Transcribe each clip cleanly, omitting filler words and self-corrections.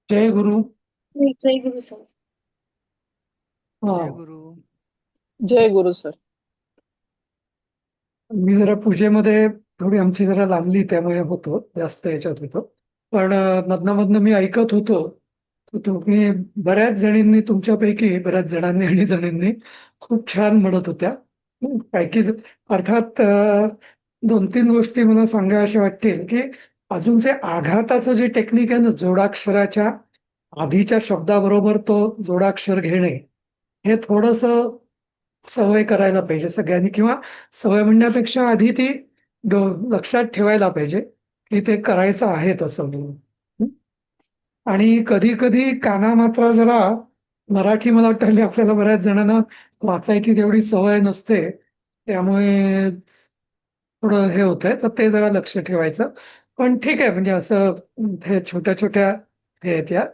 जय गुरु. जय गुरु sir. हा. जय गुरु. जय गुरु sir. मी जरा पूजेमध्ये थोडी आमची जरा लांबली त्यामुळे होतो जास्त याच्यात होतो. पण मधनं मधनं मी ऐकत होतो. तर तुम्ही बऱ्याच जणींनी तुमच्यापैकी बऱ्याच जणांनी आणि जणींनी खूप छान म्हणत होत्या. पैकी अर्थात दोन तीन गोष्टी मला सांगाव्याशा वाटतील की अजून जे आघाताचं जे टेक्निक आहे ना, जोडाक्षराच्या आधीच्या शब्दाबरोबर तो जोडाक्षर घेणे, हे थोडस सवय करायला पाहिजे सगळ्यांनी. किंवा सवय म्हणण्यापेक्षा आधी ती लक्षात ठेवायला पाहिजे की ते करायचं आहे तसं म्हणून. हं? आणि कधी कधी काना मात्र जरा मराठी मला वाटतं हल्ली आपल्याला बऱ्याच जणांना वाचायची तेवढी सवय नसते, त्यामुळे थोडं हे होतंय, तर ते जरा लक्ष ठेवायचं. पण ठीक आहे, म्हणजे असं हे छोट्या छोट्या हे आहेत या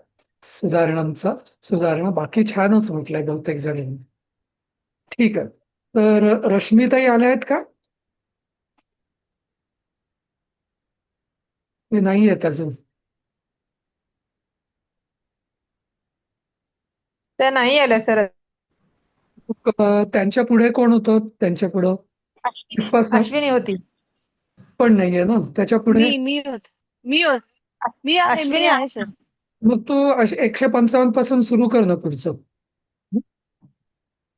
सुधारणा बाकी छानच म्हटलंय बहुतेक जणांनी. ठीक आहे. तर रश्मिताई आल्या आहेत का? ते नाही आहेत अजून. त्या नाही आल्या सर. त्यांच्या पुढे कोण होतं? त्यांच्या पुढं शिल्पा अश्विनी होती. पण नाहीये ना त्याच्या पुढे. मी होत मी होत मी अश्विनी आहे सर. मग तू 155 पासून सुरू कर ना पुढचं.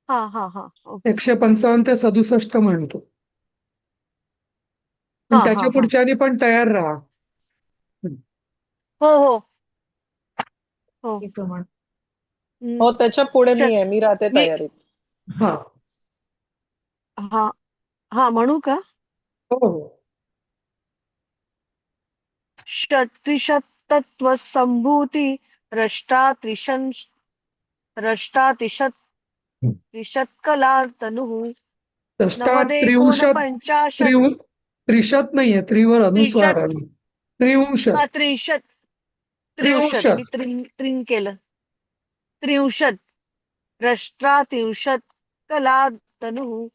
हा हा हा. Okay sir. 155 ते 67 म्हणतो. पण हा हा त्याच्या हा. पुढच्यानी पण तयार राहा. हो हो हो. हो, त्याच्या पुढे षट मी आहे. मी राहते मी तयारीत. हा. हा हा म्हणू का? हो हो. त्रिशतत्व संभूती रष्टा त्रिशत कला तनु दष्टा नवदे कोण त्रिंशत. पंचाशत त्रिव त्रिशत नाहीये, त्रिवर अनुस्वार त्रिशत आहे. त्रिंशत. हा त्रिशत त्रिंशत त्रिंशत. मी त्रिंग केलं. त्रिंशत रष्ट्रा त्रिंशत कला तनु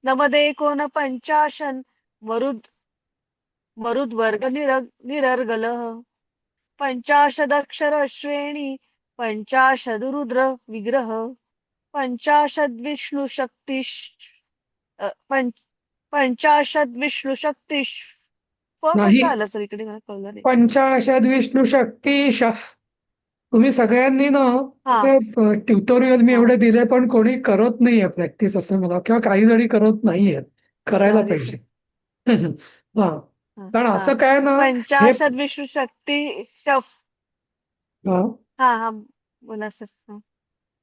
नवदेकोन पंचाशन मरुद मरुद्वर्ग निरर्गलः पंचाशदक्षर श्रेणी पंचाशदरुद्र विग्रह पंचाशद विष्णू शक्ती पंचाशद विष्णू शक्ती नाही, कसं आलं सर इकडे मला कळलं नाही. पंचाशद विष्णू शक्तीश. तुम्ही सगळ्यांनी ना हा ट्युटोरियल मी हा. एवढे दिले, पण कोणी करत नाहीये प्रॅक्टिस असं मला, किंवा काही जणी करत नाहीयेत. करायला सॉरी पाहिजे. सर. हा. हा कारण हा. असं काय ना, हे पंचाशद विष्णू शक्ती हा, हा हा. बोला सर. हा.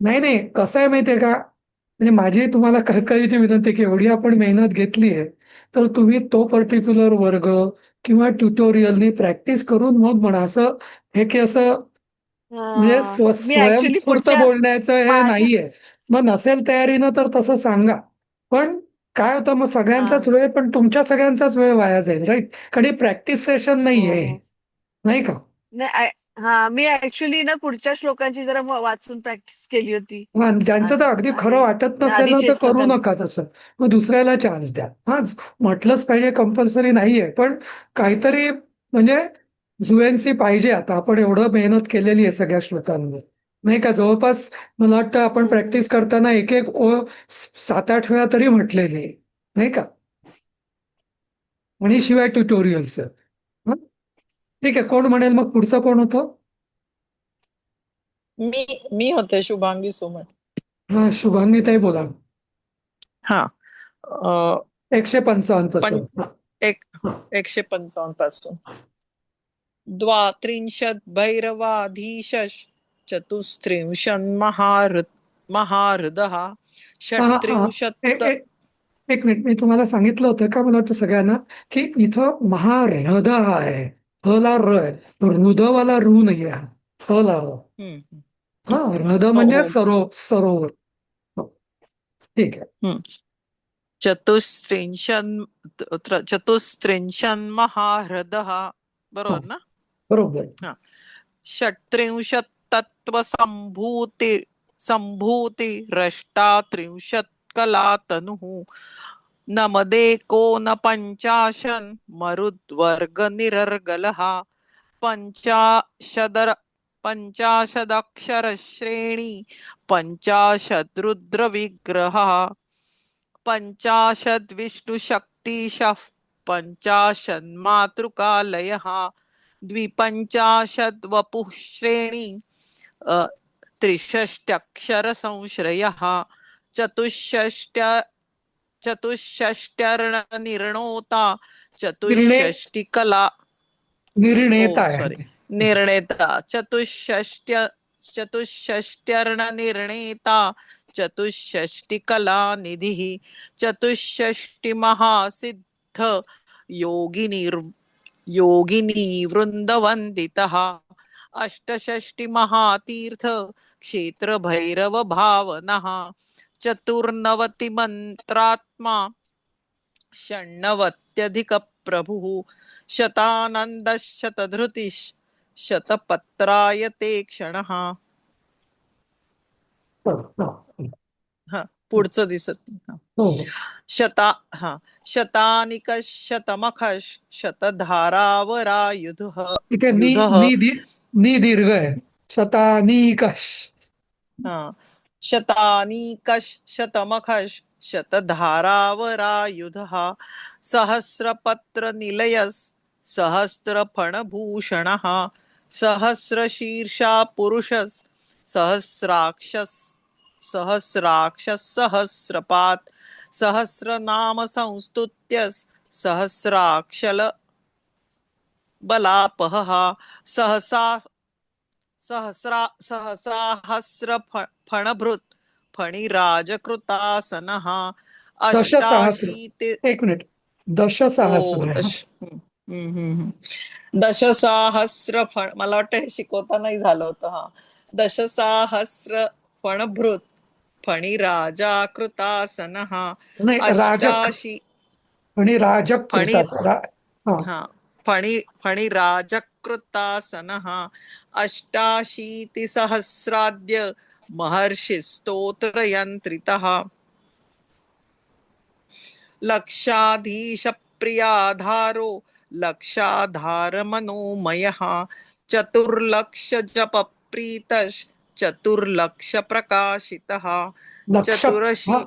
नाही नाही, कसं आहे माहितीये का, म्हणजे माझी तुम्हाला कळकळीची विनंती आहे की एवढी आपण मेहनत घेतली आहे, तर तुम्ही तो पर्टिक्युलर वर्ग किंवा ट्युटोरियलनी प्रॅक्टिस करून मग म्हणा. असं हे की असं म्हणजे मी ऍक्च्युली स्वयंस्फूर्त पुढच्या बोलण्याचं हे माझ्या नाहीये. मग नसेल तयारीनं तर तसं सांगा. पण काय होतं, मग हा सगळ्यांचाच वेळ, पण तुमच्या सगळ्यांचाच वेळ वाया जाईल, राईट? कारण प्रॅक्टिस सेशन हो नाहीये, हो. नाही का? नाही हा मी ऍक्च्युली ना पुढच्या श्लोकांची जरा वाचून प्रॅक्टिस केली होती हा, ज्यांचं तर आज अगदी खरं आणि वाटत नसेल ना, आधीचे तर करू श्लोकांच. नका तसं. मग दुसऱ्याला चान्स द्या. हा, म्हटलंच पाहिजे, कंपल्सरी नाहीये, पण काहीतरी म्हणजे फ्लुएन्सी पाहिजे. आता आपण एवढं मेहनत केलेली आहे सगळ्या श्लोकांवर, नाही का? जवळपास मला वाटतं आपण हम्म. प्रॅक्टिस करताना एक एक ओळ 7-8 वेळा तरी म्हटलेली आहे, नाही का? आणि शिवाय ट्युटोरियल्स. ठीक आहे, कोण म्हणेल मग पुढचं? कोण होतं? मी मी होते शुभांगी सुमन. हा, शुभांगीताई बोला. हा. अ, 155 पण पासून. हा, एक हा. 155 पासून. द्वात्रिंशत् भैरवाधीश चतुस्त्रिंशन्महाहृदः हा, हा, हा. षट्त्रिंशत्. एक मिनिट, मी तुम्हाला सांगितलं होतं का, मला वाटतं सगळ्यांना, की इथं महारहद हा आहे. ह ला र आहे, हृदवाला रू नाहीये. हा, ह ला र. हम्म. हा, हृद हो म्हणजे हो. सरोवर. हो, ठीक आहे. हम्म. चतुस्त्रिंशन्महाहृदः. हा, बरोबर ना? बरोबर. हा. षट्त्रिंशत् तत्त्वसम्भूति सम्भूति रष्टात्रिंशत् कला तनुः नमदेको न पंचाशन् मरुद्वर्ग निरर्गलः पंचाशदर पञ्चाशदक्षरश्रेणी पञ्चाशद्रुद्रविग्रहः पञ्चाशद्विष्णुशक्तिशः पञ्चाशन्मातृकालयः द्विपञ्चाशद्वपुः श्रेणी त्रिषष्ट्यक्षरसंश्रयः चतुष्षष्ट्य चतुष्षष्ट्यर्णनिर्णोता निर्णय चतुष्षष्टिकला निर्णेता आहे सॉरी ते. निर्णेता चतुष्षष्ट्यर्णनिर्णेता चतुष्षष्टिकलानिधिः चतुष्षष्टिमहासिद्ध योगिनी वृन्दवन्दितः अष्टषष्टिमहातीर्थ क्षेत्रभैरवभावनः चतुर्नवतिमन्त्रात्मा षण्णवत्यधिकप्रभुः शतानन्दशतधृतिः शतपत्रायते क्षणः हो, हो, हा पुढचं दिसत नाही हा. हो. शतानिकशतमखश शतधारावरायुधः इथे युधः नि दीर्घ आहे. शतानीकश. हा शतानीकश शतमखश शतधारावरायुधः सहस्रपत्रनिलयस् सहस्रफणभूषणः सहस्रशीर्षा पुरुषस् सहस्राक्षस् सहस्रपात् सहस्रनामसंस्तुत्यस् सहस्राक्षल बलापहः सहस्राहस्रफणभृत् फणिराजकृतासनः दशसहस्र. अष्टाशीति एक मिनिट. दशसहस्र आहे. दशसाहस्र फण मला वाटतं हे शिकवतानाही झालं होतं हा दशसाहस्र फणभृत फणिराजाकृतासनः नाही, राजक अष्टाशी आणि राजक फणि कृता. हा. हा फणिराजकृतासनः अष्टाशीतिसहस्राद्य महर्षिस्तोत्रयन्त्रितः लक्षाधीशप्रियाधारो लक्षाधारमनोमयः चतुर्लक्षजपप्रीतश्चतुर्लक्षप्रकाशितः लक्ष. चतुरशी हा.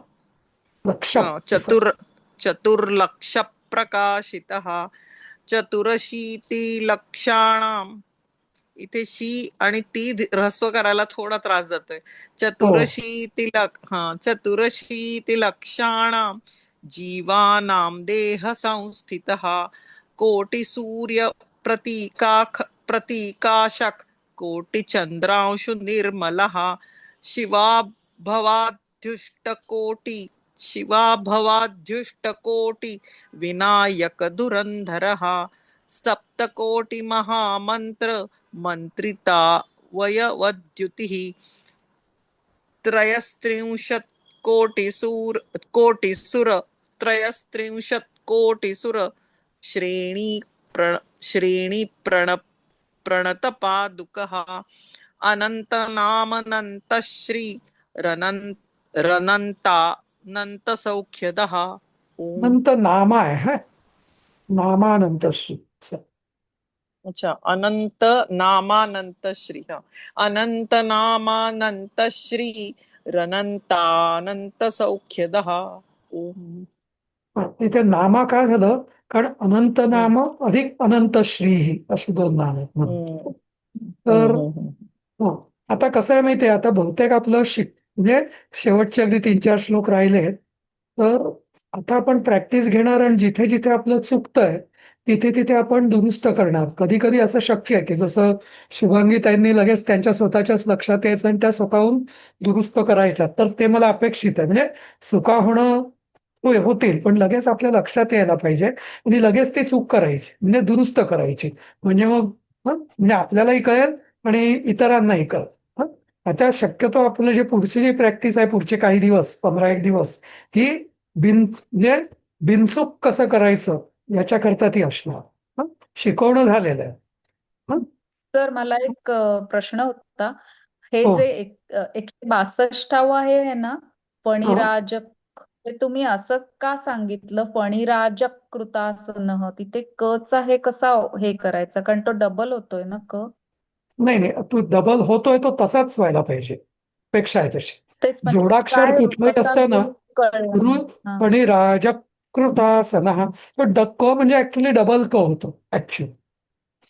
लक्ष. चतुर्लक्षप्रकाशितः चतुरशीतिलक्षाणाम् इथे शी आणि ती ऱ्हस्व करायला थोडा त्रास जातोय हो. चतुरशीतिलक्षाणां जीवानां देह संस्थितः कोटिसूर्य प्रतीकाशक कोटिचंद्रांशु निर्मलः शिवा भवाद्युष्टकोटि विनायक दुरंधरः सप्तकोटि महामंत्र मंत्रिता वयवद्युतिः कोटिसुर त्रयस्त्रिंशत्कोटिसुर प्रणतपादुकः अनन्तनामनन्तश्री रनन्तानन्तसौख्यदः ओम अनंत नामा आहे. हा. नामानंत श्री. अच्छा अनंत नामानंत श्री हा अनंत नामानंत श्री रनंतानंत सौख्यदः ओम तिथे नामा काय झालं, कारण अनंत नाम अधिक अनंत श्री अशी दोन नाम आहेत म्हणून. तर हो, आता कसं आहे माहितीये, आता बहुतेक आपलं म्हणजे शेवटचे अगदी 3-4 श्लोक राहिले. तर आता आपण प्रॅक्टिस घेणार आणि जिथे जिथे आपलं चुकतंय तिथे तिथे आपण दुरुस्त करणार. कधी कधी असं शक्य आहे की जसं शुभांगी ताईंनी लगेच त्यांच्या स्वतःच्याच लक्षात यायचं आणि त्या स्वतःहून दुरुस्त करायच्या, तर ते मला अपेक्षित आहे. म्हणजे चुका होणं होतील, पण लगेच आपल्या लक्षात यायला पाहिजे आणि लगेच ती चूक करायची, म्हणजे दुरुस्त करायची. म्हणजे मग म्हणजे आपल्यालाही कळेल आणि इतरांनाही कळेल. हं? आता शक्यतो आपलं जे पुढची जी प्रॅक्टिस आहे, पुढचे काही दिवस, 15-1 दिवस, ही म्हणजे बिनचूक कसं करायचं याच्याकरता ती असणार. हं? शिकवणं झालेलं आहे. हं? तर मला एक प्रश्न होता. हे हो. जे 162 आहे ना, हं. फणिराजक, हे तुम्ही असं का सांगितलं फणिराजक कृतासनः? तिथे कचा हे कसा हे करायचा, कारण तो डबल होतोय ना क. नाही नाही, तू डबल होतोय तो तसाच व्हायला पाहिजे, पेक्षा आहे तशी. तेच म्हणजे जोडाक्षर काय कुठलंही कसा असतं ना, रूल कळला ऋ हा आणि राजकृतासनः, तो क म्हणजे ऍक्च्युली डबल क होतो ऍक्च्युअली.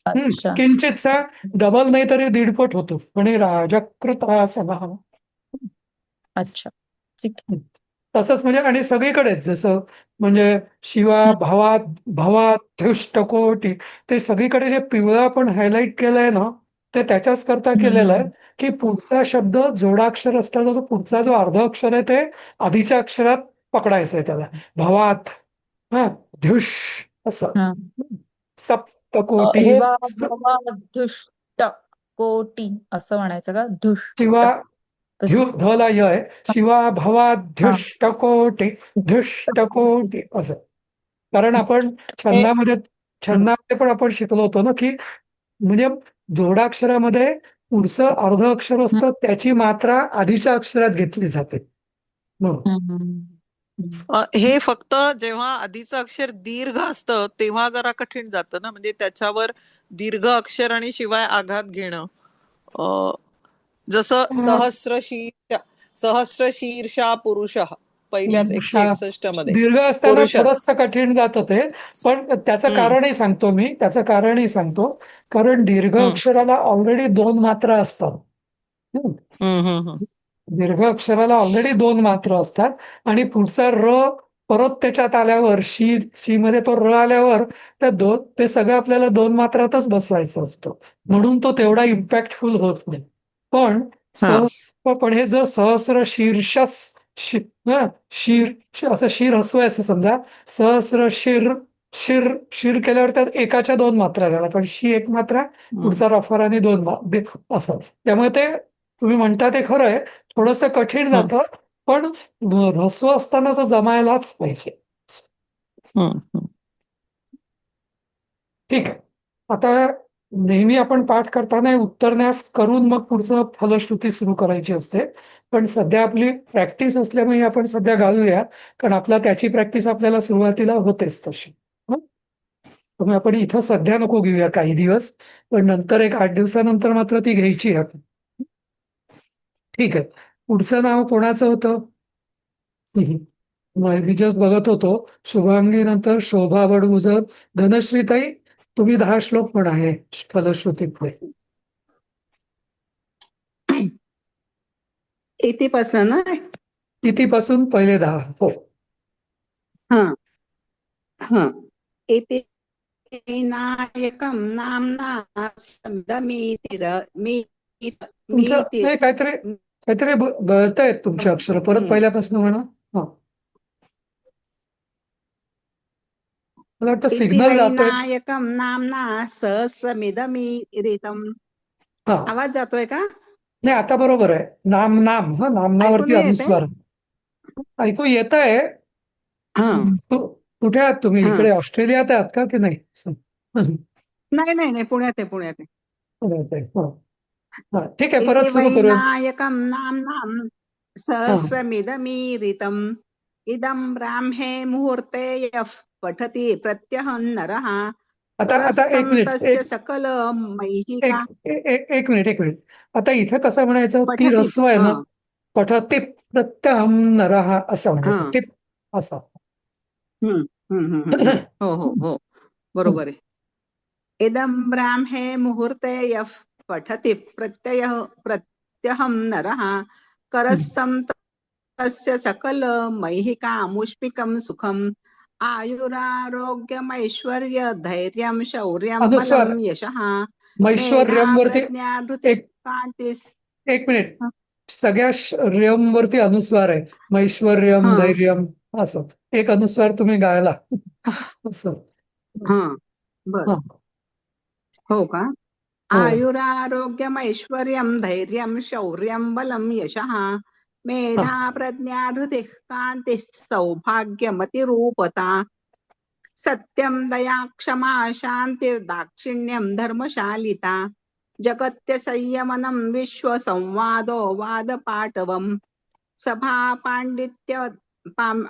अच्छा किंचितचा डबल नाही तरी दीडपट होतो, आणि राजकृतासनः. अच्छा ठीक हं. तसंच म्हणजे आणि सगळीकडेच जसं म्हणजे शिवा आहे. भवात धृष्टकोटी, ते सगळीकडे जे पिवळं आपण हायलाइट केलंय ना, ते त्याच्याच करता केलेलं आहे की पुढचा शब्द जोडाक्षर असताना तो पुढचा जो अर्ध अक्षर आहे ते आधीच्या अक्षरात पकडायचंय त्याला. भवात, हा, ध्युष असं. हा. सप्तकोटी, हे शिवा भवा दुष्ट कोटी असं म्हणायचं का दुष्ट शिवा तसं धला य आहे, शिवा हा भवाध्युष्टकोटी, ध्युष्टकोटी असं. कारण आपण छंदामध्ये छंदामध्ये पण आपण शिकलो होतो ना की म्हणजे जोडाक्षरामध्ये पुढचं अर्ध अक्षर असतं त्याची मात्रा आधीच्या अक्षरात घेतली जाते म्हणून. हे फक्त जेव्हा आधीचं अक्षर दीर्घ असतं तेव्हा जरा कठीण जातं ना, म्हणजे त्याच्यावर दीर्घ अक्षर आणि शिवाय आघात घेणं. जसं सहस्र शीर्षा पुरुष पहिल्याच 161 मध्ये दीर्घ असताना पुरुषस. थोडंसं कठीण जात होते, पण त्याचं हम्म कारणही सांगतो मी, त्याचं कारणही सांगतो. कारण दीर्घ हम्म अक्षराला ऑलरेडी 2 मात्रा असतात. हं. हम्म हम्म दीर्घ अक्षराला ऑलरेडी 2 मात्रा असतात आणि पुढचा र परत त्याच्यात आल्यावर शी मध्ये तो र आल्यावर ते सगळं आपल्याला 2 मात्रातच बसवायचं असतं, म्हणून तो तेवढा इम्पॅक्टफुल होत नाही. पण हा पण हे जर सहस्र शीर्षस असं शिर हसू आहे असं समजा, सहस्र शिर केल्यावर त्यात एकाच्या 2 मात्रा झाल्या, कारण शी एक मात्रा, हम्म पुढचा रफर आणि 2 असं. त्यामुळे ते तुम्ही म्हणता ते खरं आहे, थोडंसं कठीण हम्म जातं, पण ऱ्हस्व असताना तर जमायलाच पाहिजे. हम्म ठीक आहे. आता नेहमी आपण पाठ करताना उत्तरन्यास करून मग पुढचं फलश्रुती सुरू करायची असते, पण सध्या आपली प्रॅक्टिस असल्यामुळे आपण सध्या घालूया, कारण त्याची प्रॅक्टिस आपल्याला सुरुवातीला होतेच तशी. हं? त्यामुळे आपण इथं सध्या नको घेऊया काही दिवस, पण नंतर एक 8 दिवसानंतर मात्र ती घ्यायची आहे. ठीक आहे. पुढचं नाव कोणाचं होतं? मी जस्ट बघत होतो. शुभांगी नंतर शोभा बडगुजर. धनश्रीताई, तुम्ही 10 श्लोक पण आहे फलश्रुतीतले. इतिपासून ना. कितीपासून? पहिले 10. हो. हा हा. इति नायकं नाम्ना तुमचं नाही, काहीतरी गळतायत तुमचे अक्षर, परत पहिल्यापासून म्हणा. हा, मला वाटतं इति सिग्नल वै जातोय. नायकं नाम्ना सहस्रमिदमीरितम्. हा, आवाज जातोय का? नाही आता बरोबर आहे. नाम हा, ऐकून नामनावरती नाही येते? अनुस्वार ऐकू येत आहे. हा कुठे आहात तुम्ही? हा. इकडे ऑस्ट्रेलियात आहात का की नाही? नाही नाही नाही, पुण्यात आहे पुण्यात आहे. पुण्यात आहे. हा. हा, ठीक आहे, इति परत वै सुरू करूया. नायकं नाम्नां हा, सहस्रमिदमीरितम्. इदं ब्राह्मे मुहूर्ते यः पठति प्रत्यहं नरः आता एक करस्तं मिनिट, तस्य सकल मैहिका एक मिनिट. आता इथे कसं म्हणायचं? ती पठति. रस्व आहे हा ना, पठती प्रत्यहम नरः असं हा. म्हणायचं, टिप असं. हो हो हो, बरोबर आहे. इदं ब्राह्मे मुहूर्ते यः पठति प्रत्यहं नरः करस्तं तस्य सकल मैहिकामुष्मिकं सुखम् आयुरारोग्यमैश्वर्य धैर्यं शौर्यं बलं अनुस्वार यशः मेधा मैश्वर्यम वरती प्रज्ञा धृतिः एक कान्तिस्. एक मिनिट, सगळ्या रयम वरती अनुस्वार आहे. मैश्वर्यम, हा धैर्यम असं एक अनुस्वार तुम्ही गायला असं. हा बर. हा, हो का? हो. आयुरारोग्यमैश्वर्यं धैर्यं शौर्यं बलं यशः हा, मेधा प्रज्ञा धृतिः कान्तिः सौभाग्यमतिरूपता सत्यं दया क्षमा शान्तिर्दाक्षिण्यं धर्मशालिता जगत्यसंयमनं विश्वसंवादो वादपाटवम् सभा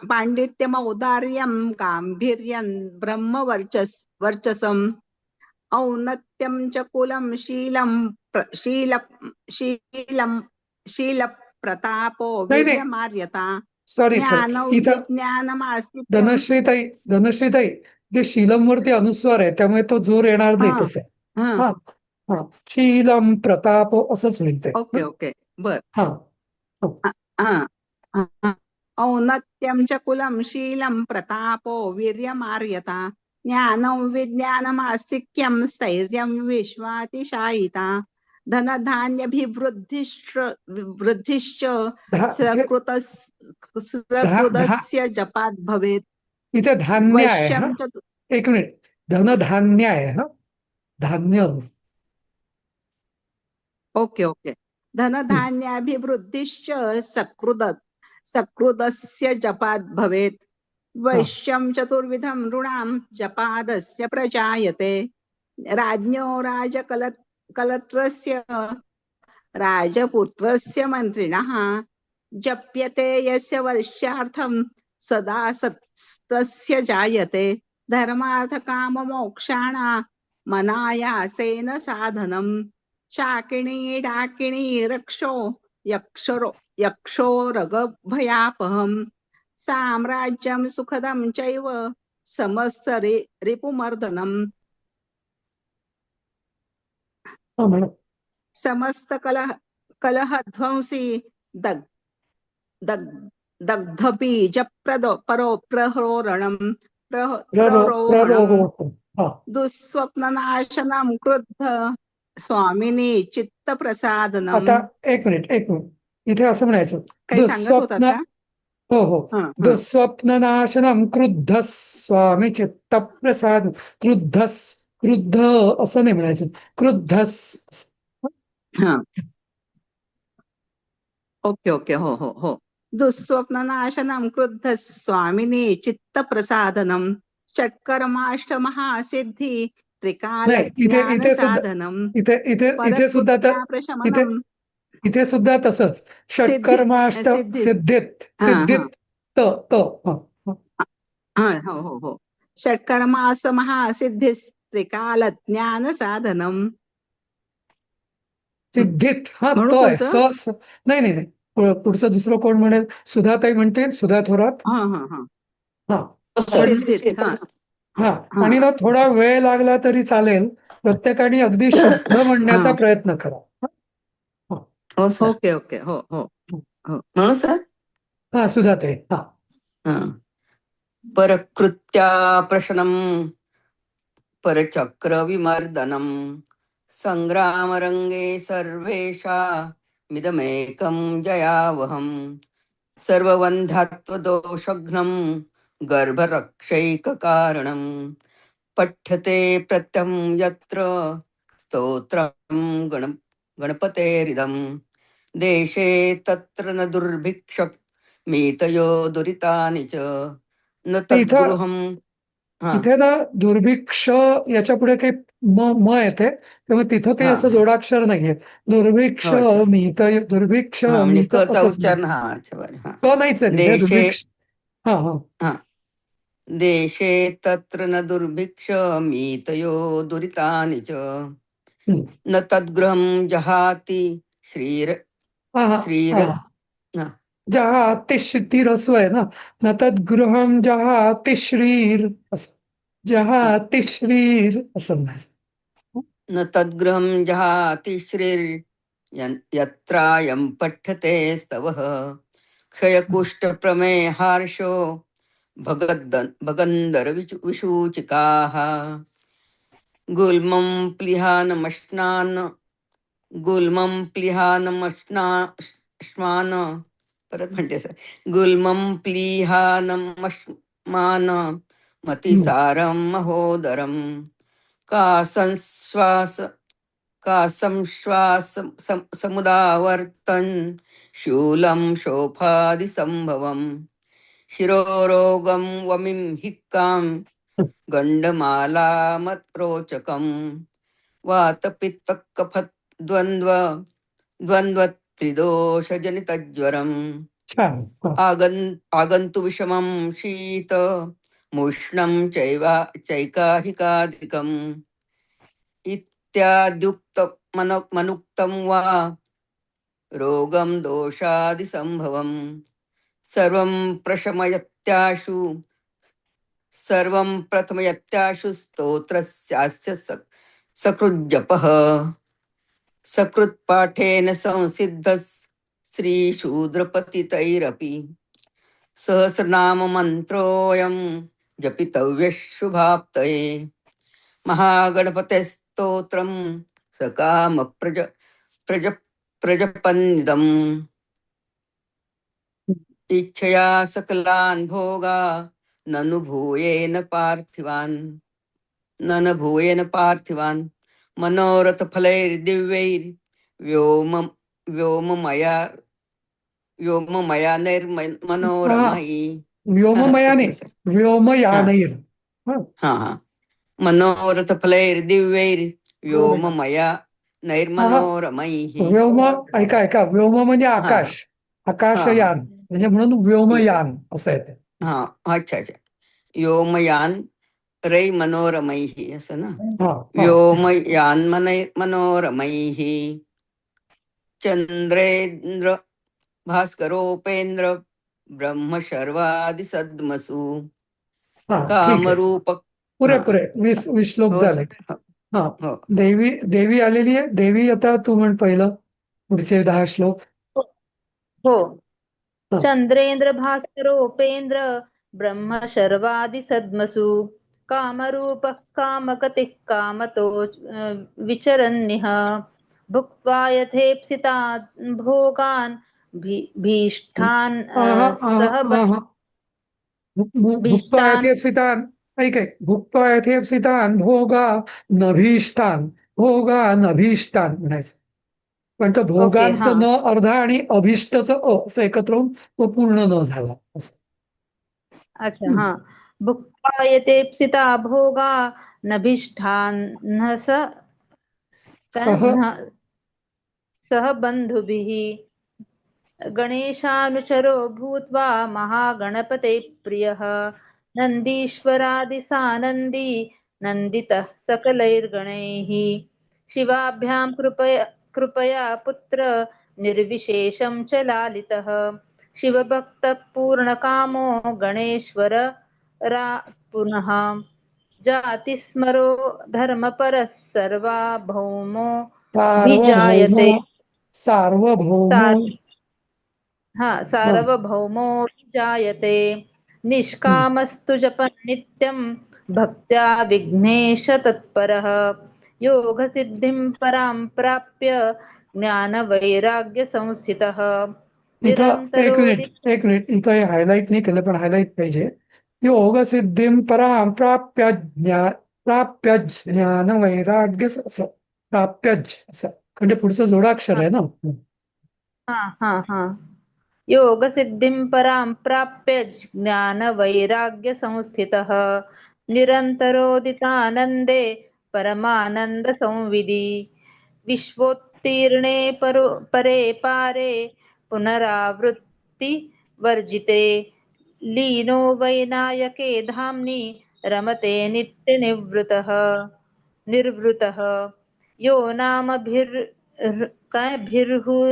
पाण्डित्यमौदार्यं गाम्भीर्यं वर्चसम् औन्नत्यं च कुलं शीलं शीलप्रतापो नाही नाही, वीर्यमार्यता सॉरी ज्ञानं इथं विज्ञानमास्तिक्यं. धनश्रीताई जे शीलम वरती अनुस्वार आहे त्यामुळे तो जोर येणार हा नाही तसे. हा हा हा, शीलम प्रताप असंच होईल ते. ओके ओके बर. हा हा. हा हा. औन्नत्यं च कुलं शीलं प्रतापो वीर्यमार्यता ज्ञानं विज्ञानमास्तिक्यं स्थैर्यं विश्वातिशायिता वृद्धिश्च धा हे धा धा सकृतस्य जपात भवेत्. इथे धान्य आहे हा. वैश्यं च एक मिनिट, धनधान्य आहे हा, धान्य. Okay okay. धनधान्याभिवृद्धिश्च सकृदस्य जपात् भवेत्. हा वैश्यं चतुर्विधं नृणां जपादस्य प्रजायते. राज्ञो कलत्रस्य राजपुत्रस्य मन्त्रिणः जप्यते यस्य वर्ष्यार्थं सदा तस्य जायते. धर्मार्थकाममोक्षाणा मनायासेन साधनम्. शाकिनी डाकिनी रक्षो यक्षो रगभयापहम्. साम्राज्यं सुखदं चैव समस्त रिपुमर्दनम्. हा, म्हणा. समस्त कलहध्वंसी दग्धबीज परो प्रहरणम्. प्ररोहणम्. हा. दुःस्वप्ननाशनं क्रुद्ध स्वामिनी चित्तप्रसादनम्. आता एक मिनिट, इथे असं म्हणायचं, काही सांगत होतात दुःस्वप्न. का? हो हो. हा हा दुःस्वप्ननाशनम क्रुद्ध स्वामी चित्तप्रसाद. क्रुद्ध असं नाही म्हणायचं, क्रुद्ध. हा. ओके ओके हो हो हो. दुःस्वप्ननाशनं क्रुद्ध स्वामिनी चित्तप्रसादनम्. षट्कर्माष्टमहासिद्धि त्रिकाल नाही, ज्ञान साधनम्. इथे सुद्धा तर इथे परकृत्याप्रशमनम्. इथे सुद्धा तसंच, षटकर्माष्ट सिद्धी सिद्धीत हा हा सिद्धीत त त ह, ह. हा हो हो हो. षट्कर्मासमहासिद्धि त्रिकाल ज्ञान साधनम्. सिद्धीत हा म्हणू तो आहे पुढचं. नाही नाही नाही, पुढचं दुसरं कोण म्हणेल? सुधाताई म्हणते, सुधा थोरात. हा हा हा. हा सिद्धीत हा हा. हा आणि ना थोडा वेळ लागला तरी चालेल, प्रत्येकाने अगदी शुद्ध म्हणण्याचा हा. प्रयत्न करा. हा हो सर. ओके ओके हो हो हो. म्हणू सर. हा, सुधाताई. हा हा. परकृत्या प्रशनम परचक्र विमर्दनम संग्रामरंगे सर्वेषा मिदमेकं जयावहम्. सर्वबन्धत्वदोषघ्नं गर्भरक्षैककारणम्. पठ्यते प्रत्यं यत्र स्तोत्रं गणपतेरिदम्. देशे तत्र न दुर्भिक्षः मीतयो दुरितानि च न इथं तद्गृहं. हा इथे ना दुर्भिक्ष याच्या पुढे काही म येते, त्यामुळे तिथं काही हा असं हा जोडाक्षर नाहीये. दुर्भिक्ष हो अच्छा. मिहित, दुर्भिक्ष हा म्हणजे मिहित क चा असंच नाही. उच्चारण हा अच्छा बरं हा. क नाहीच आहे तिथे, देशे दुर्भिक्ष. हा हा हा देशे तत्र न दुर्भिक्ष मीतयो दुरितानि च हम्म. न तद्गृहं जहाति श्रीर हा हा श्रीर हा. हा जहा ती रस्व आहे ना. न तद्गृहं जहा तिश्रीर असं, जहा हा. तिश्रीर असं म्हणायचं. न तद्गृहं जहाति श्रीर यत्रायं पठ्यते स्तवः क्षयकुष्ठप्रमेहार्षो भगन्दर विसूचिकाः गुल्मं प्लिहानमश्नान् गुल्मं प्लिहानमश्नान् परत म्हणते सर. गुल्मं प्लिहानमश्मान हम्म. मतिसारं महोदरं कासंश्वास कासंश्वास समुदावर्तन् शूलं शोफादिसम्भवम् शिरोरोगं वमिं हिक्कां गण्डमालामत्रोचकम् वातपित्तकफद्वन्द्व द्वन्द्वत्रिदोषजनितज्वरम् छान. हा. आगन्तु विषमं शीत मुष्णं चैकाहिकाधिकम् इत्याद्युक्त मनुक्तं वा रोगं दोषादिसम्भवम् सर्वं प्रशमयत्याशु सर्वं प्रथमयत्याशु स्तोत्रस्यास्य सकृज्जपः सकृत्पाठेन संसिद्धः श्रीशूद्रपतितैरपि सहस्रनाममन्त्रोऽयं जपितव्यः शुभाप्तये महागणपतेस्तोत्रं सकामप्रज प्रज प्रजपन्निदम् इच्छया सकलान् भोगा ननु भूयेन पार्थिवान् मनोरथफलैर्दिव्यैर्व्योम व्योममया व्योममयानैर्मनोरमयी व्योममयाने चतुर्थ व्योमयानैर हा, हा मनोरथफलैर्दिव्यैर्व्योममया हा, नैर्मनोरमैः व्योम ऐका व्योम म्हणजे हा आकाश हा आकाशयान म्हणजे म्हणून व्योमयान असं आहे ते. हा अच्छा व्योमयान रೈ मनोरमैः असं ना हा हा व्योमयान मनोरमैः चंद्रेंद्र भास्करोपेंद्र ब्रह्मशर्वादिसद्मसु हा ठीक आहे. कामरूप पुरे हा पुरे 20 श्लोक हो झाले. सर हा हो देवी देवी आलेली आहे. देवी आता तू म्हण पहिलं पुढचे 10 श्लोक. हो. हा. चंद्रेंद्र भास्करोपेंद्र ब्रह्म शर्वादि सद्मसु कामरूप कामकतिः कामतो विचरन्निह भुक्त्वा यथेप्सिता भोगान् भीष्टान् आहा आहा सह आहा भुक्त्वा भीष्टान् यथेप्सितान् ऐक भुक्त्वा यथेप्सितान् भोगा नभीष्टान म्हणायचं. पण तो ओके हा भोगांचं न अर्धा आणि अभिष्टचं असं एकत्र होऊन तो पूर्ण न झाला असं. अच्छा हा भुक्त्वा यथेप्सिता भोगा नभीष्टान् सह सह बंधुभिः गणेशानुचरो भूत्वा महागणपते प्रियः नन्दीश्वरादिसानन्दी नन्दितः सकलैर्गणैः शिवाभ्यां कृपया पुत्र निर्विशेषं च लालितः शिवभक्तः पूर्णकामो गणेश्वर पुनः जातिस्मरो धर्मपरः सर्वभौमो भिजायते सार्वभौमो सार्वभौमो जायते हम्म. निष्कामस्तु जपन् नित्यं भक्त्या विघ्नेश तत्परः योगसिद्धिं परां प्राप्य ज्ञानवैराग्यसंस्थितः इथं निरन्तरोदि एक मिनिट इथं हे हायलाईट नाही केलं पण हायलाईट पाहिजे. योग सिद्धिं परां प्राप्य ज्ञान वैराग्य प्राप्यज असं म्हणजे पुढचं जोडाक्षर हा आहे ना. हा योगसिद्धिं परां प्राप्य ज्ञानवैराग्यसंस्थितः निरन्तरोदितानन्दे परमानन्दसंविदि विश्वोत्तीर्णे परे पारे पुनरावृत्तिवर्जिते लीनो वैनायके धाम्नि रमते नित्यनिवृतः निर्वृतः यो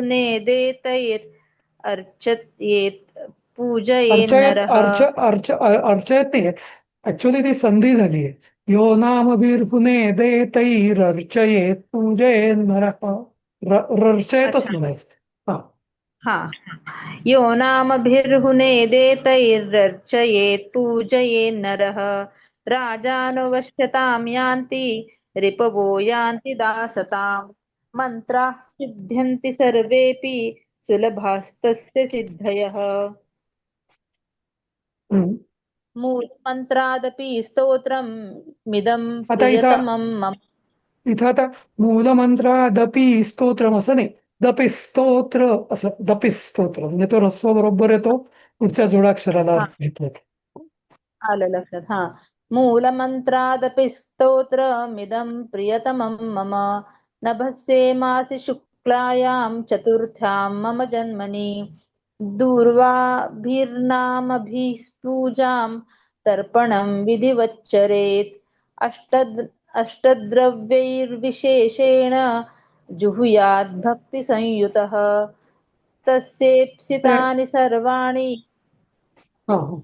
नामभिर्हुनेदेतैर् अर्चयेत पूजयेन् अर्चयत नरः अर्च अर्च अर्चयत नाही ऍक्च्युअली ती संधी झाली आहे. यो नामभिर्हुने देतैरर्चयेत पूजयेन नरः रर्चयतच अच्छा म्हणायचं. हा हा यो नामभिर्हुनेदेतैरर्चयेत् पूजयेन् नरः राजानुवश्यतां यान्ति रिपवो यान्ति दासताम् मन्त्राः सिद्ध्यन्ति सर्वेऽपि सुलभास्तस्य सिद्धयः हम्म. मूलमन्त्रादपि स्तोत्रम् मिदं आता प्रियतमं मम इथं मूलमंत्रादपि स्तोत्रम असं नाही दपि स्तोत्र असं दपि स्तोत्र म्हणजे तो रस्व बरोबर येतो पुढच्या जोडाक्षराला हा घेतलं. आलं लक्षात हा मूलमन्त्रादपि स्तोत्रमिदं प्रियतमं मम नभस्ये मासि शुक्लायां चतुर्थ्यां मम जन्मनि दूर्वाभिर्नामभिः पूजां तर्पणं विधिवच्चरेत् अष्टद्रव्यैर्विशेषेण जुहुयात् भक्तिसंयुतः ते तस्येप्सितानि सर्वाणि हा हा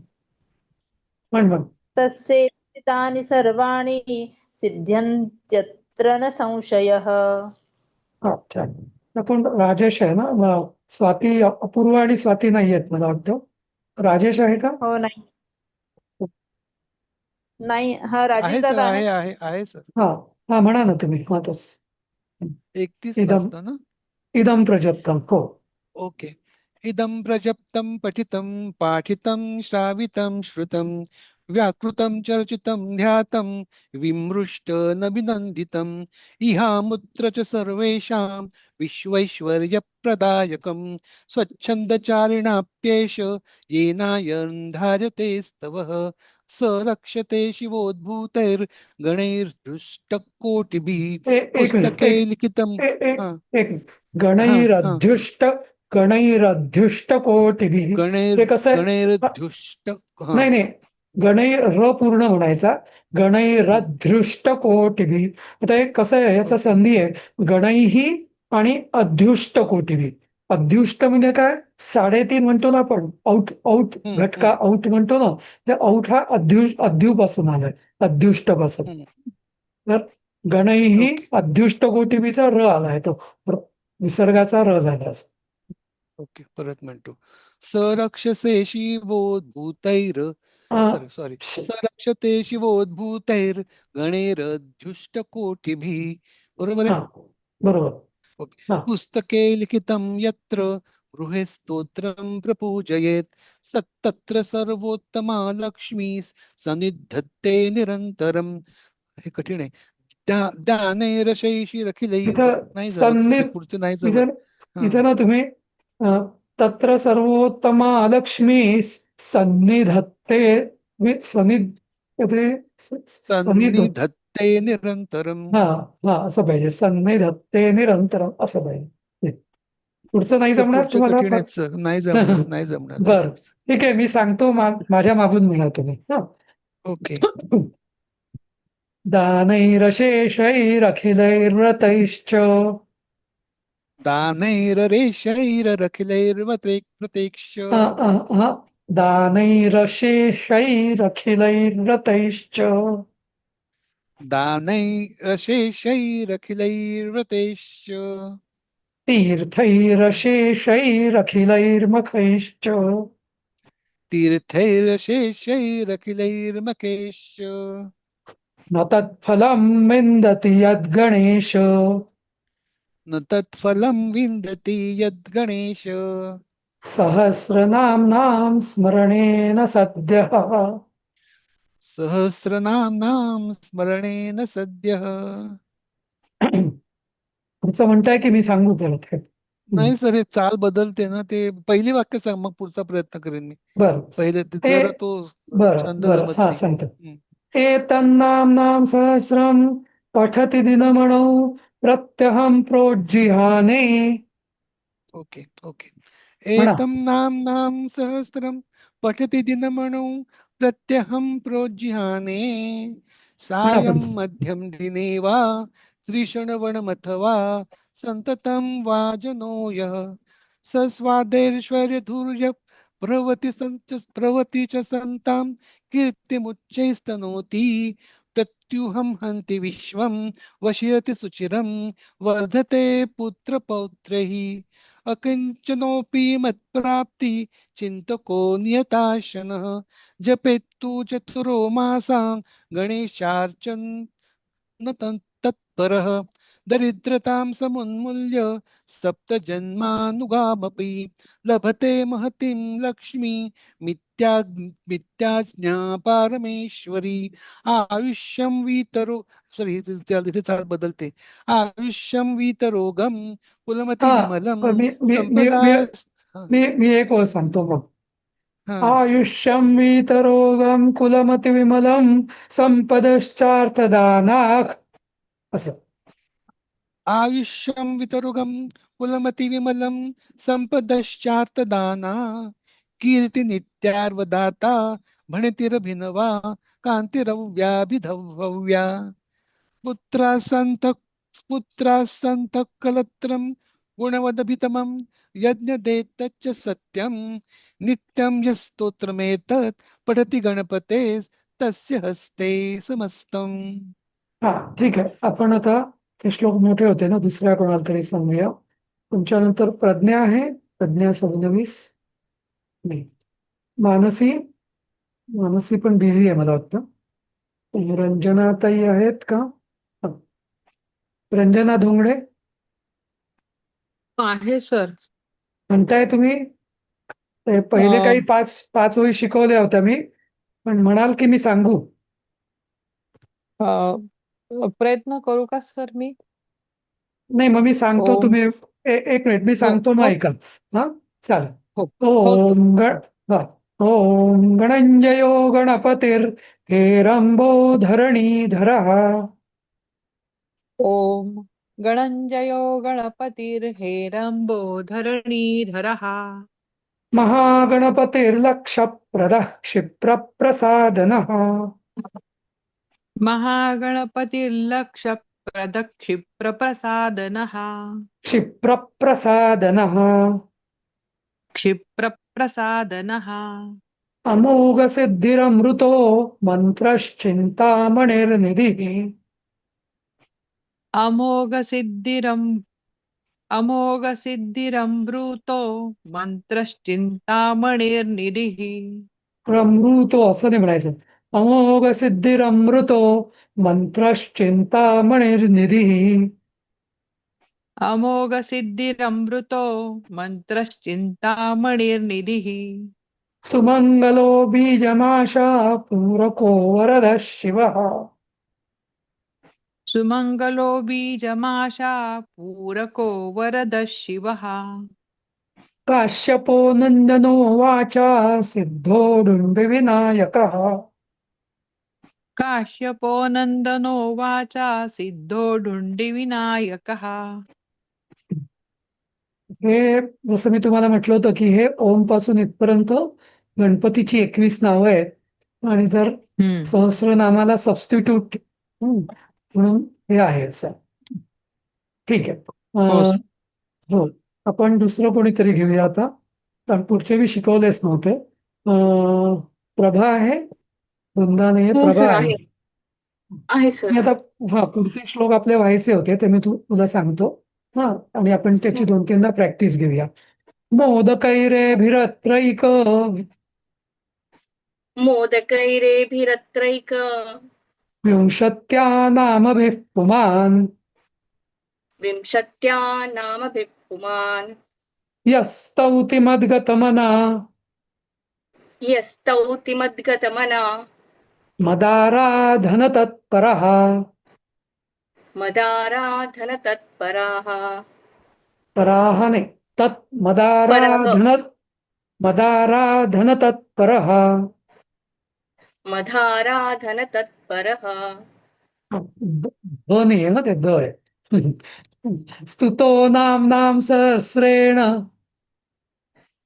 म्हण तस्येप्सितानि सर्वाणि सिद्ध्यन्त्यत्र न संशयः. हा छान. आपण राजेश आहे ना स्वाती अपूर्व आणि स्वाती नाही आहेत मला वाटतं. राजेश आहे का? हो नाही नाही हा राजेश आहे सर, दादा आहे. आहे सर. हा हा म्हणा ना तुम्ही. हा तस 31 इदम वाजता ना. इदम प्रजप्तम. हो ओके. इदं प्रजप्तं पठितं पाठितं श्रावितं श्रुतं व्याकृतं चर्चितं ध्यातं विमृष्टमभिनन्दितम् इहामुत्र च सर्वेषां विश्वैश्वर्यप्रदायकं स्वच्छन्दचारिणाप्येष येनायं धार्यते स्तवः स रक्षते शिवोद्भूतैर्गणैर्दुष्टकोटिभिः एक मिनिट पुस्तके लिखितं. एक हा एक हा हा गणैरध्युष्ट कोटिभिः. ते कसं आहे? गणैर्दुष्ट हा नाही नाही, गणैर र पूर्ण म्हणायचा. गणैरध्युष्ट कोटिभिः. आता हे कसं आहे, याचा संधी आहे गणैही आणि अध्युष्ट कोटिभिः. अध्युष्ट म्हणजे काय? 3.5 म्हणतो ना आपण. औट औट घटका औट म्हणतो ना, ते औट हा अध्यू पासून आलाय, अध्युष्ट पासून. तर गणैही ओके अध्युष्ट कोटिभिचा र आलाय, तो विसर्गाचा र झाला. ओके परत म्हणतो. सरक्षसे शिवोद्भूतैर अं, सॉरी श- सरक्षते शिवोद्भूतैर गणैरध्युष्टकोटिभिः. बरोबर हा आहे. बरोबर. ओके. हा पुस्तके लिखितं यत्र गृहे स्तोत्रं प्रपूजयेत् सत्तत्र सर्वोत्तमा लक्ष्मी सन्निधत्ते निरन्तरम्. हे कठीण आहे. दानैरशैषिरखिलैः इथं नाही जमत सर, हे सन्निध पुढचं नाही इथे जमत. हा इथे ना तुम्ही तत्र सर्वोत्तमा लक्ष्मी सन्निधत्ते सन्निध ते सन्निध सन्निधत्ते निरंतरम. हा हा असं पाहिजे. सन्निधत्ते निरंतरम असं पाहिजे. पुढचं नाही सर जमणार पुढचे तुम्हाला? कठीण आहेत सर, नाही जमणार, नाही जमणार सर. बर ठीक आहे, मी सांगतो. माझ्या मागून म्हणा तुम्ही. हा ओके. दानैरशेषैरखिलैर्व्रतैश्च दानैररेषैरखिलैर्वतेक्ष दानैरशेषैरखिलैर्व्रतैश्च दानैरशेषैरखिलैर्व्रतेश्च तीर्थैरशेषैरखिलैर्मखैश्च तीर्थैरशेषैरखिलैर्मखेश्च न तत्फलं विन्दति यद्गणेश न तत्फलं विन्दति यद्गणेश सहस्रनाम्नां स्मरणेन सद्यः. सहस्रनाम्नां स्मरणेन सद्यः. पुढचं म्हणताय की मी सांगू परत हे? नाही सर, हे चाल बदलते ना, ते पहिली वाक्य सांग, मग पुढचा प्रयत्न करेन मी. बर पहिले ए जरा तो बर छंद बर जमत हा नाही. सांगतो. एतन्नाम्नां सहस्रं पठति दिनमणौ प्रत्यहं प्रोज्जिहाने. Okay okay. म्हणा. एतं नाम्नां सहस्रं पठति दिनमणौ प्रत्यहं प्रोज्जिहाने म्हणा सायं पुढचं. मध्यं दिने वा त्रिषणवणमथवा सन्ततं वाजनो यः स स्वादैश्वर्यधुर्य प्रवति च सन्तां कीर्तिमुच्चैस्तनोति प्रत्युहं हन्ति विश्वं वशयति सुचिरं वर्धते पुत्रपौत्रैः अकिञ्चनोऽपि मत्प्राप्ति चिन्तको नियताशनः जपेत्तु चतुरो मासां गणेशार्चन न तत्परः दरिद्रतां समुन्मूल्य सप्तजन्मानुगामपि लभते महतीं लक्ष्मी मिथ्याज्ञा पारमेश्वरी आयुष्यं वीतरो सॉरी इथे चाल बदलते. आयुष्यं वीतरोगम कुलमती हा विमलम मी मी मी संपदा. मी हा मी मी एक ओळ सांगतो मग. हा. आयुष्यं वीतरोगं कुलमतिविमलं संपदश्चार्थदानाः. असं. आयुष्यं वितरुगम कुलमती विमलम संपदश्चार्तदाना कीर्ती नित्यार्वदाता भणतिरभिनवा कांतिरव्याभिधव्या. पुत्रासन्त कलत्रं गुणवदभितमं यज्ञदेतच्च सत्यं नित्यं यस्तोत्रमेतत् पठति गणपते तस्य हस्ते समस्तम्. हा ठीक आहे. आपण आता ते श्लोक मोठे होते ना, दुसऱ्या कोणाला तरी सांगूया. तुमच्यानंतर प्रज्ञा आहे. प्रज्ञा फडणवीस नाही. मानसी मानसी पण बिझी आहे मला वाटतं. रंजनाताई आहेत का? हा. रंजना धोंगडे आहे सर. म्हणताय तुम्ही? ते पहिले काही पाच पाच ओळी शिकवल्या होत्या मी, पण म्हणाल की मी सांगू? प्रयत्न करू का सर मी? नाही, मग मी सांगतो. ओम. तुम्ही एक मिनिट मी हो सांगतो, मग हो ऐका. हा चालेल. हो हो सर. ओम गण हा ओम गणंजयो गणपतीर हेरंबोधरणीधरः ओम गणंजयो गणपतिर्हेरंबोधरणीधरः महागणपतिर्लक्षप्रदः क्षिप्रप्रसादनः महागणपतिर्लक्षप्रदक्षिप्रप्रसादनः क्षिप्रप्रसादनः क्षिप्रप्रसादनः अमोघसिद्धिरमृतो मंत्रश्चिन्तामणिर्निधिः अमोघसिद्धिरं अमोघसिद्धिरमृतो मंत्रश्चिंतामणिर्निधिः अमृतो असं नाही म्हणायचं. अमोघसिद्धिरमृतो मंत्रश्चिन्तामणिर्निधिः अमोघसिद्धिरमृतो मंत्रश्चिंतामणिर्निधिः सुमंगलो बीजमाशा पूरको वरदः शिवः सुमंगलो बीजमाशा पूरको वरदः शिवः काश्यपो नन्दनो वाचा सिद्धोडुण्डिविनायकः काश्यपो नंदनो वाचा सिद्धो विनायकः. हे जसं मी तुम्हाला म्हटलं होतं की हे ओम पासून इथपर्यंत गणपतीची 21 नावं आहेत आणि जर सहस्रनामाला सबस्टिट्यूट म्हणून हे आहे असं. ठीक आहे. हो अं, हो, आपण दुसरं कोणीतरी घेऊया आता, कारण पुढचे मी शिकवलेच नव्हते. प्रभा आहे. वृंदा नाहीये, हो प्रभा सर, आहे. आहे सर. मी आता पुढचे श्लोक आपले व्हायचे होते ते मी तुला सांगतो. हा, आणि आपण त्याची 2-3दा प्रॅक्टिस घेऊया. मोदकैरेभिरत्रैक मोदकैरेभिरत्रैक विंशत्या नामभिः पुमान् विंशत्या नामभिः पुमान् यस्तौति मद्गतमना यस्तौति मद्गतमना मदाराधनतत्परः मदाराधनतत्पराः पराः नाही, तत् मदाराधनतत्परः मदाराधनतत्परः द नाही आहे ना, ते द आहे. स्तुतो नाम्नां सहस्रेण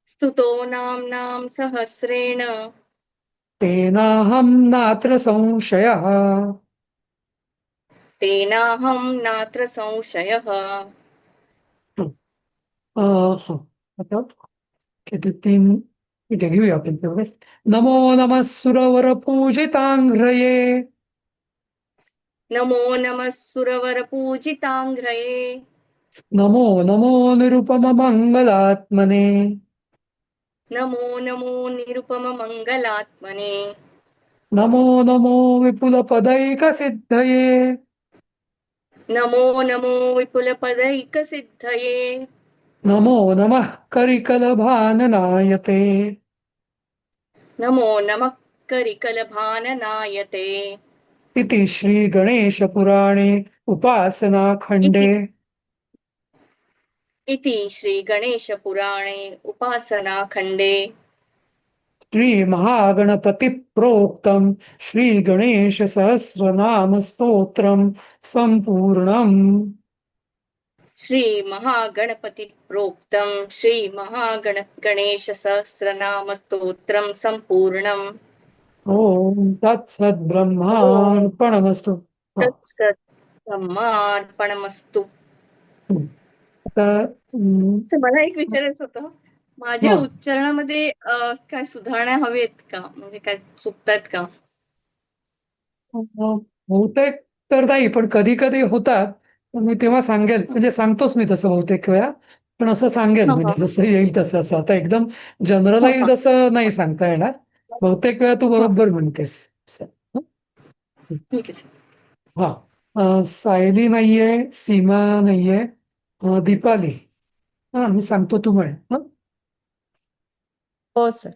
स्तुतो नाम्नां सहस्रेण तेनाहं नात्र संशयः. तेनाहं नात्र संशयः. आता किती 3 इथे घेऊया आपण तेवढे. नमो नमः सुरवर पूजितांघ्रये नमो नमः सुरवरपूजिताङ्घ्रये नमो नमो निरुपम मंगलात्मने नमो नमो निरुपममङ्गलात्मने नमो नमो विपुल पदैक सिद्धये नमो नमो विपुलपदैकसिद्धये नमो नमः करिकलभाननायते नमो नमः करिकलभाननायते. इति श्री गणेश पुराणे उपासनाखंडे इति श्रीगणेशपुराणे उपासनाखण्डे श्री महागणपति प्रोक्तम श्री गणेश सहस्रनाम स्तोत्रम संपूर्णम. श्रीमहागणपति प्रोक्तं गणेशसहस्रनामस्तोत्रं सम्पूर्णम्. ओम तत्सत् ब्रह्मार्पणमस्तु. तत्सत्. ब्रह्मार्पणमस्तु. आता असं मला एक विचारायचं होतं, माझ्या हा उच्चारणामध्ये काय सुधारणा हवेत का, म्हणजे काय चुकतायत का? बहुतेक तर नाही, पण कधी कधी होतात. तर मी तेव्हा सांगेल, म्हणजे सांगतोच मी तसं बहुतेक वेळा, पण असं सांगेल हा म्हणजे हा जसं येईल तसं. असं आता एकदम हा जनरलाइज हा असं नाही सांगता येणार. बहुतेक वेळा तू हा बरोबर म्हणतेस असं. ठीक आहे सर. हा सायली नाहीये, सीमा नाहीये, दीपाली. हा मी सांगतो तू म्हण. हो सर.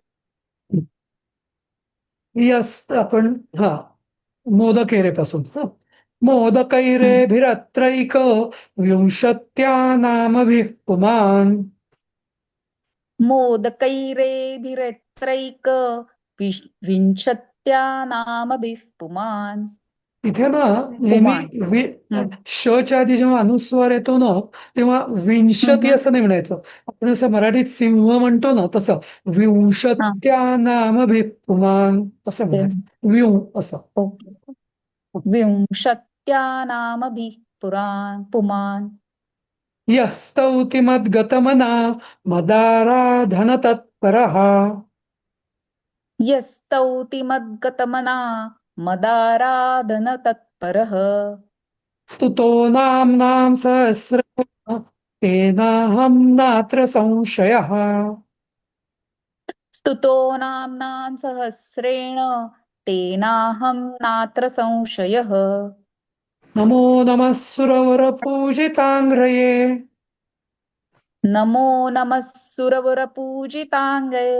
यस आपण हा मोदकेरेपासून मोदकैरेभिरत्रैक विंशत्यानामभिः पुमान्. मोदकैरेभिरत्रैक विंशत्यानामभिः पुमान्. इथे ना नेहमी पुमान्. हम्म. शच्या आधी जेव्हा अनुस्वार येतो ना, तेव्हा विंशती हम्म. असं नाही म्हणायचं. आपण असं मराठीत सिंह म्हणतो ना, तसं हा. विंशत्यानामभिः पुमान् असं ते म्हणायचं. विं असं. ओके. विंशत्यानामभिः पुमान्. यस्तौति मद्गतमना मदाराधन तत्परः यस्तौति मद्गतमना मदाराधनतत्परः. स्तुतो नाम्नां सहस्रेण तेनाहं नात्र संशयः. स्तुतो नाम्नां सहस्रेण तेनाहं नात्र संशयः. नमो नमः सुरवरपूजिताङ्घ्रये नमो नमः सुरवरपूजिताङ्गये.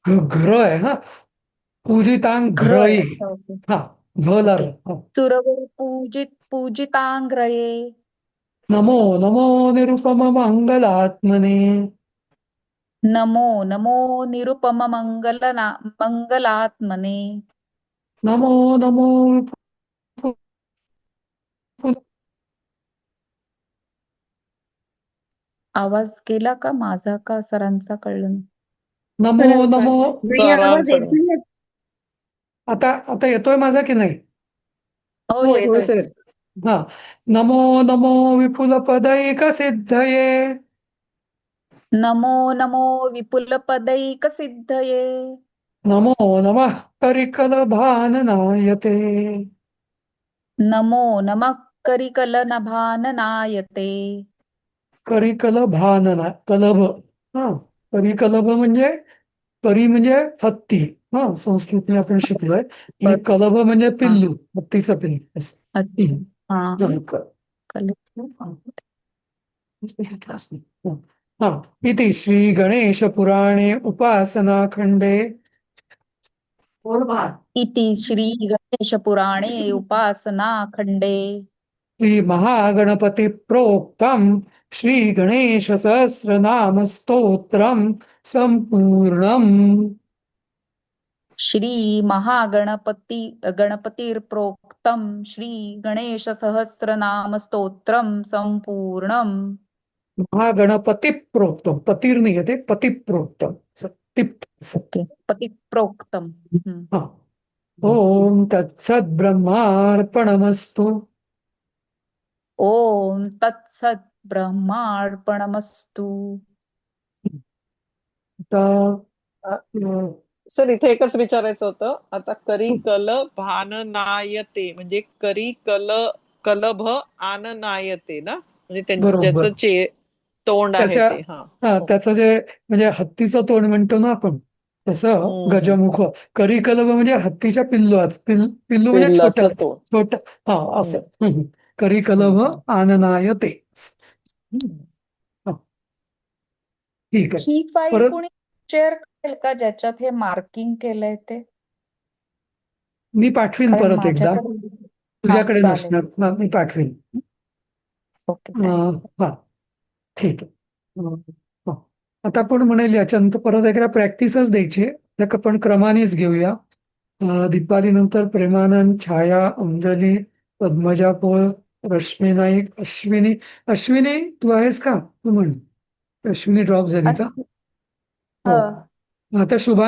घ्र आहे हा, घ्र आहे. पूजिताङ्घ्रये. अच्छा, ओके. हा घला ओके. सुरवर पूजितांग्रये. नमो नमो निरुपम मंगलात्मने. नमो नमो निरुपम मंगलात्मने. नमो नमो आवाज गेला का माझा का सरांचा कळलं नाही. नमो सरांचा नमो. नाही, आवाज येत नाही. आता आता येतोय माझा की नाही? हो हो येतोय. येतोय. हा नमो नमो विपुलपदैक सिद्धये. नमो नमो विपुलपदैक सिद्धये. नमो नमः करिकलभाननायते. नमो नमः करिकलनभाननायते. करिकलभानना कलभ. हा करिकलभ म्हणजे करी म्हणजे हत्ती. हा संस्कृती आपण शिकलोय. आणि कलभ म्हणजे पिल्लू, हत्तीचं पिल्लू असं. हा हा, कल हा इति श्री गणेश पुराणे उपासनाखंडे इति श्री गणेश पुराणे उपासनाखंडे श्री महागणपती प्रोक्तम श्री गणेश सहस्रनाम स्तोत्रम संपूर्णम. श्री गणपतिर्प्रोक्तम श्री गणेश सहस्रनाम स्तोत्रम संपूर्णम. महागणपती प्रोक्तम, पतीर नाही येते, पती प्रोक्तम. ओके. पति प्रोक्तम. हा ओम तत्सत ब्रह्मार्पणमस्तु. ओम तत्सत ब्रह्मार्पणमस्तु. सर इथे एकच विचारायचं होतं. आता करी कल भाननायते म्हणजे करी कलभ आननायते ना, म्हणजे बरोबर. ज्याचं तोंड आहे त्याच्या ते. त्याचं जे म्हणजे हत्तीचं तोंड म्हणतो ना आपण, तसं गजमुख. करिकलभ म्हणजे हत्तीच्या पिल्लू म्हणजे छोट पिल्लाचं तोंड. छोट. हा असं. करिकलभ आननायते. ठीक आहे. ही फाईल परत कोणी शेअर करेल का ज्याच्यात हे मार्किंग केलंय ते? मी पाठवीन कारण परत एकदा. माझ्याकडे तुझ्याकडे चालेल. नसणार, मी पाठवीन. Okay thanks. हा ठीक आहे. हा. आता आपण म्हणेल याच्यानंतर परत एकदा प्रॅक्टिसच द्यायची. त्या आपण क्रमानेच घेऊया. दीपाली नंतर प्रेमानंद, छाया, अंजली, पद्मजा पोळ, रश्मी नाईक, अश्विनी तू आहेस का? तू म्हण. अश्विनी ड्रॉप झाली का? हो. आता शुभांगी